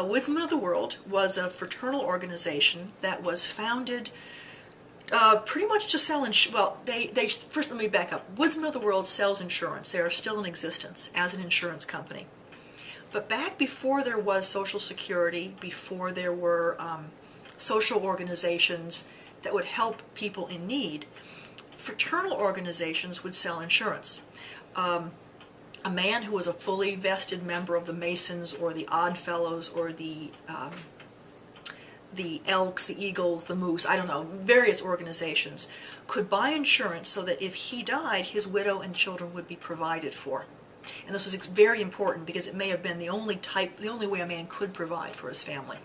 Woodmen of the World was a fraternal organization that was founded pretty much to sell well, first let me back up. Woodmen of the World sells insurance. They are still in existence as an insurance company. But back before there was Social Security, before there were social organizations that would help people in need, fraternal organizations would sell insurance. A man who was a fully vested member of the Masons or the Odd Fellows or the Elks, the Eagles, the Moose, I don't know, various organizations, could buy insurance so that if he died, his widow and children would be provided for. And this was very important because it may have been the only way a man could provide for his family.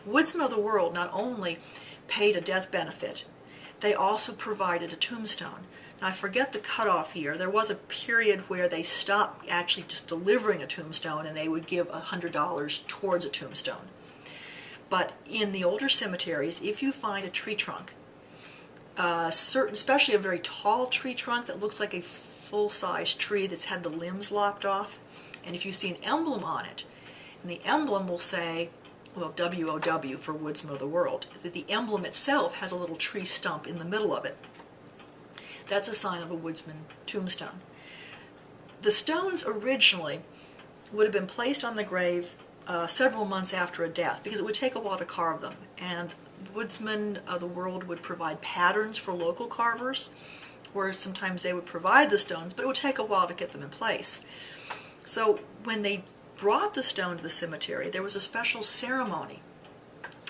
Woodmen of the World not only paid a death benefit, they also provided a tombstone. Now I forget the cutoff year. There was a period where they stopped actually just delivering a tombstone and they would give $100 towards a tombstone. But in the older cemeteries, if you find a tree trunk, especially a very tall tree trunk that looks like a full-size tree that's had the limbs lopped off, and if you see an emblem on it, and the emblem will say, well, WOW for Woodmen of the World, that the emblem itself has a little tree stump in the middle of it, that's a sign of a woodsman tombstone. The stones originally would have been placed on the grave several months after a death because it would take a while to carve them, and Woodmen of the World would provide patterns for local carvers, where sometimes they would provide the stones, but it would take a while to get them in place. So when they brought the stone to the cemetery, there was a special ceremony.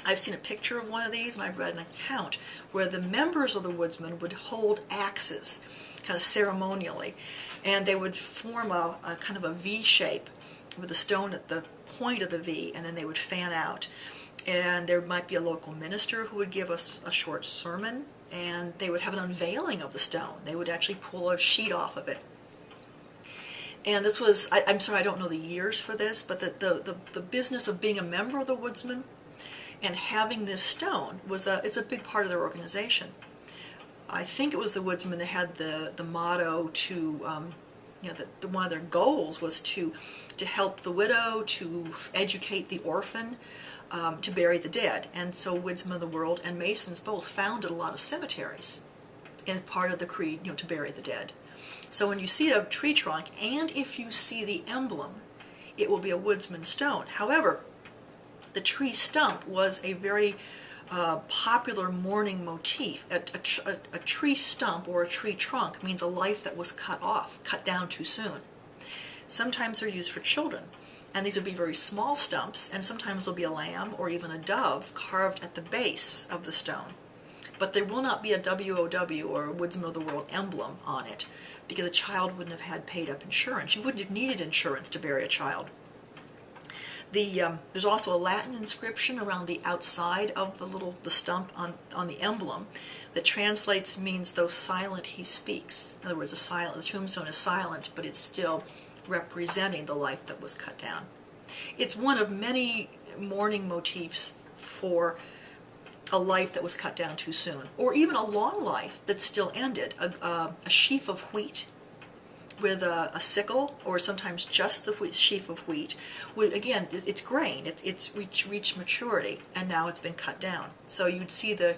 I've seen a picture of one of these, and I've read an account where the members of the Woodsmen would hold axes, kind of ceremonially, and they would form a kind of a V shape with a stone at the point of the V, and then they would fan out. And there might be a local minister who would give us a short sermon, and they would have an unveiling of the stone. They would actually pull a sheet off of it. And this was, I'm sorry, I don't know the years for this, but the business of being a member of the Woodsmen and having this stone it's a big part of their organization. I think it was the Woodsmen that had the motto to, one of their goals was to help the widow, to educate the orphan, to bury the dead. And so Woodmen of the World and Masons both founded a lot of cemeteries as part of the creed, to bury the dead. So when you see a tree trunk, and if you see the emblem, it will be a woodsman stone. However, the tree stump was a very popular mourning motif. A tree stump or a tree trunk means a life that was cut off, cut down too soon. Sometimes they're used for children, and these would be very small stumps, and sometimes there'll be a lamb or even a dove carved at the base of the stone. But there will not be a WOW or a Woodmen of the World emblem on it, because a child wouldn't have had paid-up insurance. You wouldn't have needed insurance to bury a child. There's also a Latin inscription around the outside of the stump on the emblem that translates, means though silent he speaks. In other words, the tombstone is silent, but it's still representing the life that was cut down. It's one of many mourning motifs for a life that was cut down too soon, or even a long life that still ended. A sheaf of wheat with a sickle, or sometimes just the sheaf of wheat, would, again, it's grain, it's reached maturity, and now it's been cut down. So you'd see the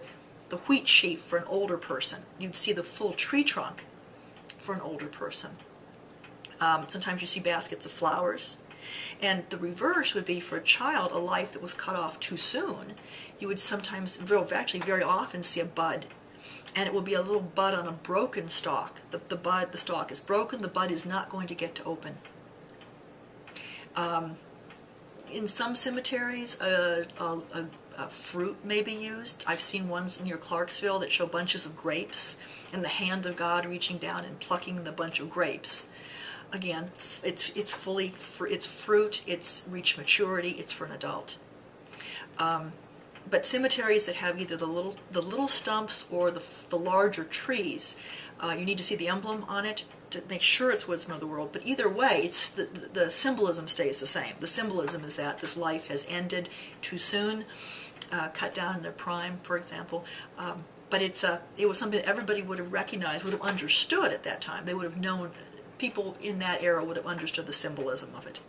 wheat sheaf for an older person. You'd see the full tree trunk for an older person. Sometimes you see baskets of flowers. And the reverse would be for a child, a life that was cut off too soon. You would sometimes, actually very often, see a bud. And it will be a little bud on a broken stalk. The stalk is broken, the bud is not going to get to open. In some cemeteries, a fruit may be used. I've seen ones near Clarksville that show bunches of grapes, and the hand of God reaching down and plucking the bunch of grapes. Again, it's fruit, it's reached maturity, it's for an adult. But cemeteries that have either the little stumps or the larger trees, you need to see the emblem on it to make sure it's Woodmen of the World. But either way, it's the symbolism stays the same. The symbolism is that this life has ended too soon, cut down in their prime, for example. But it was something that everybody would have recognized, would have understood at that time. They would have known. People in that era would have understood the symbolism of it.